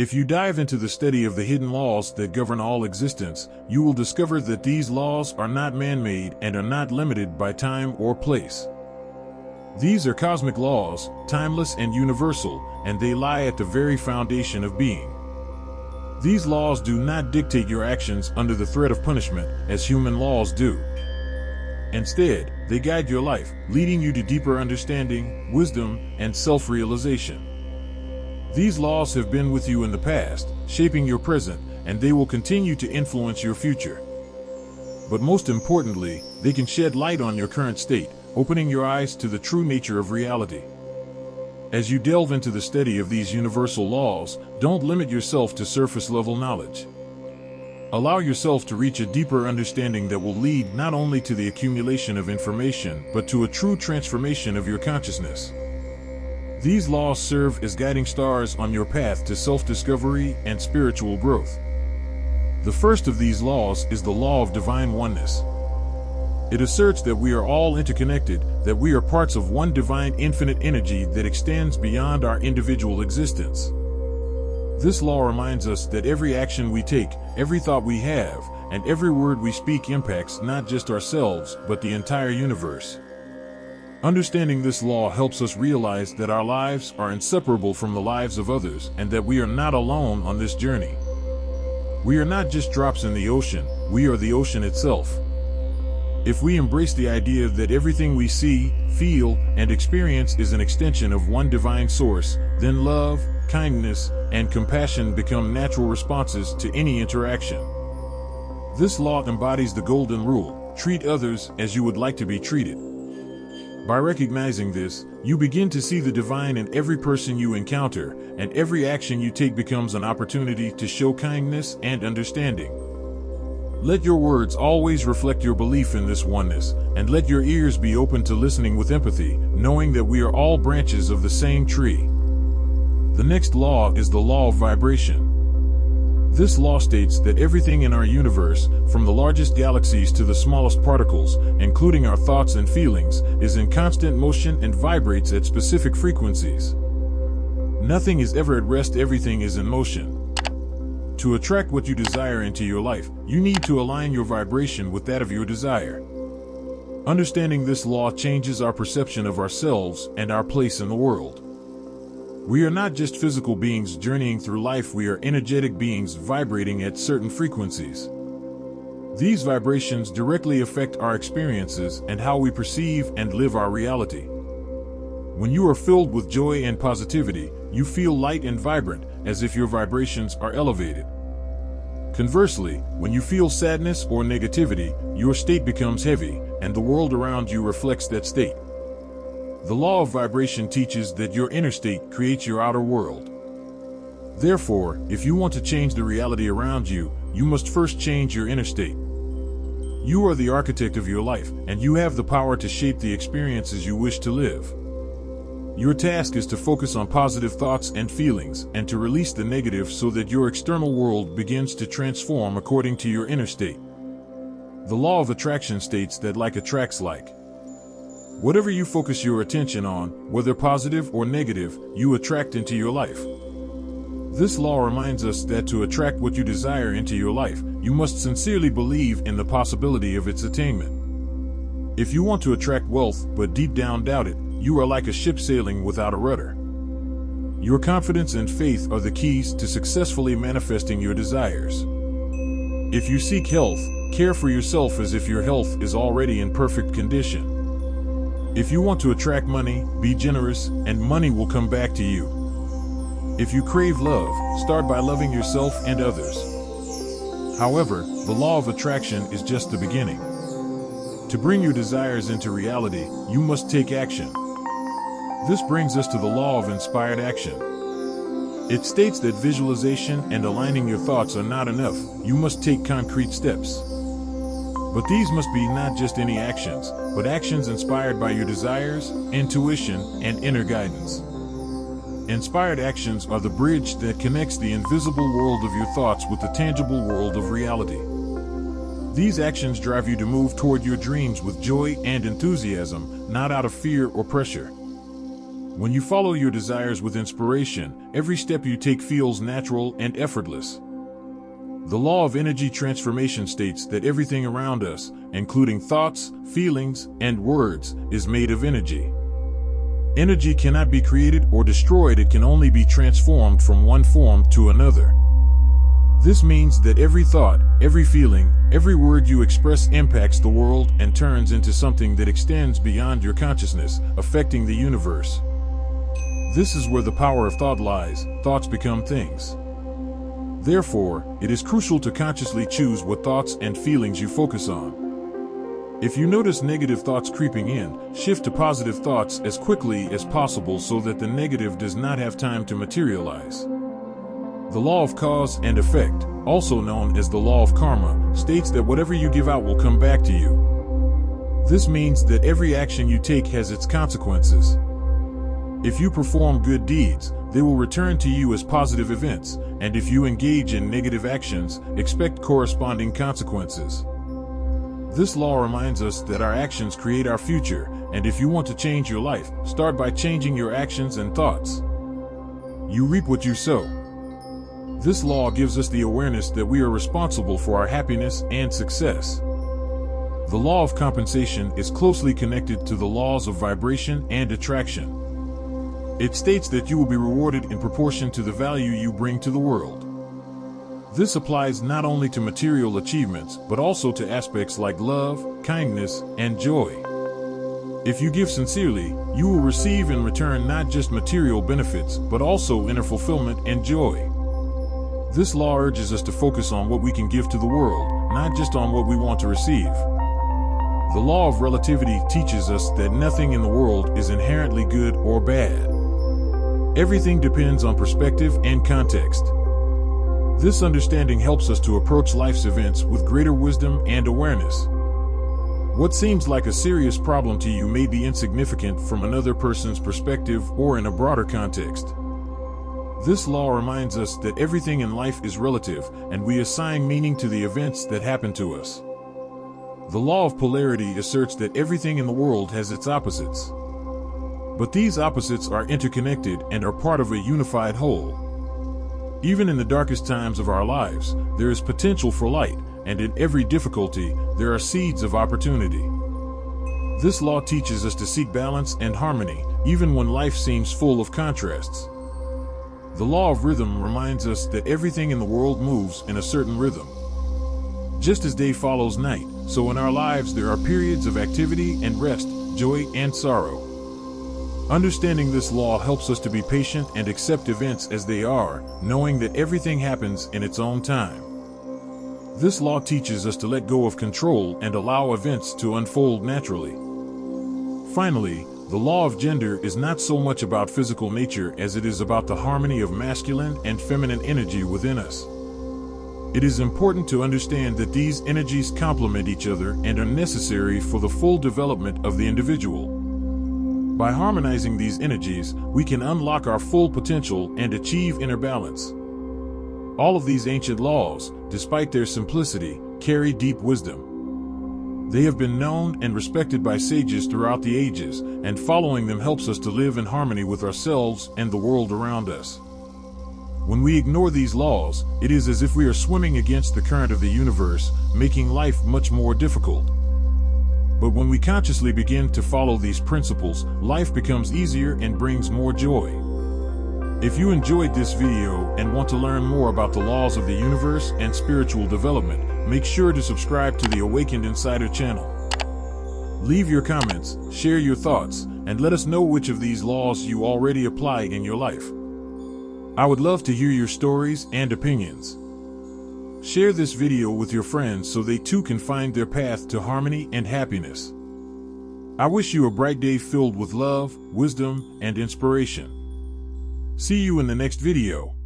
If you dive into the study of the hidden laws that govern all existence, you will discover that these laws are not man-made and are not limited by time or place. These are cosmic laws, timeless and universal, and they lie at the very foundation of being. These laws do not dictate your actions under the threat of punishment, as human laws do. Instead, they guide your life, leading you to deeper understanding, wisdom, and self-realization. These laws have been with you in the past, shaping your present, and they will continue to influence your future. But most importantly, they can shed light on your current state, opening your eyes to the true nature of reality. As you delve into the study of these universal laws, don't limit yourself to surface-level knowledge. Allow yourself to reach a deeper understanding that will lead not only to the accumulation of information, but to a true transformation of your consciousness. These laws serve as guiding stars on your path to self-discovery and spiritual growth. The first of these laws is the Law of Divine Oneness. It asserts that we are all interconnected, that we are parts of one divine infinite energy that extends beyond our individual existence. This law reminds us that every action we take, every thought we have, and every word we speak impacts not just ourselves, but the entire universe. Understanding this law helps us realize that our lives are inseparable from the lives of others, and that we are not alone on this journey. We are not just drops in the ocean, we are the ocean itself. If we embrace the idea that everything we see, feel, and experience is an extension of one divine source, then love, kindness, and compassion become natural responses to any interaction. This law embodies the golden rule: treat others as you would like to be treated. By recognizing this, you begin to see the divine in every person you encounter, and every action you take becomes an opportunity to show kindness and understanding. Let your words always reflect your belief in this oneness, and let your ears be open to listening with empathy, knowing that we are all branches of the same tree. The next law is the law of vibration. This law states that everything in our universe, from the largest galaxies to the smallest particles, including our thoughts and feelings, is in constant motion and vibrates at specific frequencies. Nothing is ever at rest, everything is in motion. To attract what you desire into your life, you need to align your vibration with that of your desire. Understanding this law changes our perception of ourselves and our place in the world. We are not just physical beings journeying through life, we are energetic beings vibrating at certain frequencies. These vibrations directly affect our experiences and how we perceive and live our reality. When you are filled with joy and positivity, you feel light and vibrant, as if your vibrations are elevated. Conversely, when you feel sadness or negativity, your state becomes heavy, and the world around you reflects that state. The law of vibration teaches that your inner state creates your outer world. Therefore, if you want to change the reality around you, you must first change your inner state. You are the architect of your life, and you have the power to shape the experiences you wish to live. Your task is to focus on positive thoughts and feelings, and to release the negative so that your external world begins to transform according to your inner state. The law of attraction states that like attracts like. Whatever you focus your attention on, whether positive or negative, you attract into your life. This law reminds us that to attract what you desire into your life, you must sincerely believe in the possibility of its attainment. If you want to attract wealth but deep down doubt it, you are like a ship sailing without a rudder. Your confidence and faith are the keys to successfully manifesting your desires. If you seek health, care for yourself as if your health is already in perfect condition. If you want to attract money, be generous, and money will come back to you. If you crave love, start by loving yourself and others. However, the law of attraction is just the beginning. To bring your desires into reality, you must take action. This brings us to the law of inspired action. It states that visualization and aligning your thoughts are not enough, you must take concrete steps. But these must be not just any actions, but actions inspired by your desires, intuition, and inner guidance. Inspired actions are the bridge that connects the invisible world of your thoughts with the tangible world of reality. These actions drive you to move toward your dreams with joy and enthusiasm, not out of fear or pressure. When you follow your desires with inspiration, every step you take feels natural and effortless. The law of energy transformation states that everything around us, including thoughts, feelings, and words, is made of energy. Energy cannot be created or destroyed, it can only be transformed from one form to another. This means that every thought, every feeling, every word you express impacts the world and turns into something that extends beyond your consciousness, affecting the universe. This is where the power of thought lies. Thoughts become things. Therefore, it is crucial to consciously choose what thoughts and feelings you focus on. If you notice negative thoughts creeping in, shift to positive thoughts as quickly as possible so that the negative does not have time to materialize. The law of cause and effect, also known as the law of karma, states that whatever you give out will come back to you. This means that every action you take has its consequences. If you perform good deeds, they will return to you as positive events, and if you engage in negative actions, expect corresponding consequences. This law reminds us that our actions create our future, and if you want to change your life, start by changing your actions and thoughts. You reap what you sow. This law gives us the awareness that we are responsible for our happiness and success. The law of compensation is closely connected to the laws of vibration and attraction. It states that you will be rewarded in proportion to the value you bring to the world. This applies not only to material achievements, but also to aspects like love, kindness, and joy. If you give sincerely, you will receive in return not just material benefits, but also inner fulfillment and joy. This law urges us to focus on what we can give to the world, not just on what we want to receive. The law of relativity teaches us that nothing in the world is inherently good or bad. Everything depends on perspective and context. This understanding helps us to approach life's events with greater wisdom and awareness. What seems like a serious problem to you may be insignificant from another person's perspective or in a broader context. This law reminds us that everything in life is relative, and we assign meaning to the events that happen to us. The law of polarity asserts that everything in the world has its opposites. But these opposites are interconnected and are part of a unified whole. Even in the darkest times of our lives, there is potential for light, and in every difficulty, there are seeds of opportunity. This law teaches us to seek balance and harmony, even when life seems full of contrasts. The law of rhythm reminds us that everything in the world moves in a certain rhythm. Just as day follows night, so in our lives there are periods of activity and rest, joy and sorrow. Understanding this law helps us to be patient and accept events as they are, knowing that everything happens in its own time. This law teaches us to let go of control and allow events to unfold naturally. Finally, the law of gender is not so much about physical nature as it is about the harmony of masculine and feminine energy within us. It is important to understand that these energies complement each other and are necessary for the full development of the individual. By harmonizing these energies, we can unlock our full potential and achieve inner balance. All of these ancient laws, despite their simplicity, carry deep wisdom. They have been known and respected by sages throughout the ages, and following them helps us to live in harmony with ourselves and the world around us. When we ignore these laws, it is as if we are swimming against the current of the universe, making life much more difficult. But when we consciously begin to follow these principles, life becomes easier and brings more joy. If you enjoyed this video and want to learn more about the laws of the universe and spiritual development, make sure to subscribe to the Awakened Insider channel. Leave your comments, share your thoughts, and let us know which of these laws you already apply in your life. I would love to hear your stories and opinions. Share this video with your friends so they too can find their path to harmony and happiness. I wish you a bright day filled with love, wisdom, and inspiration. See you in the next video.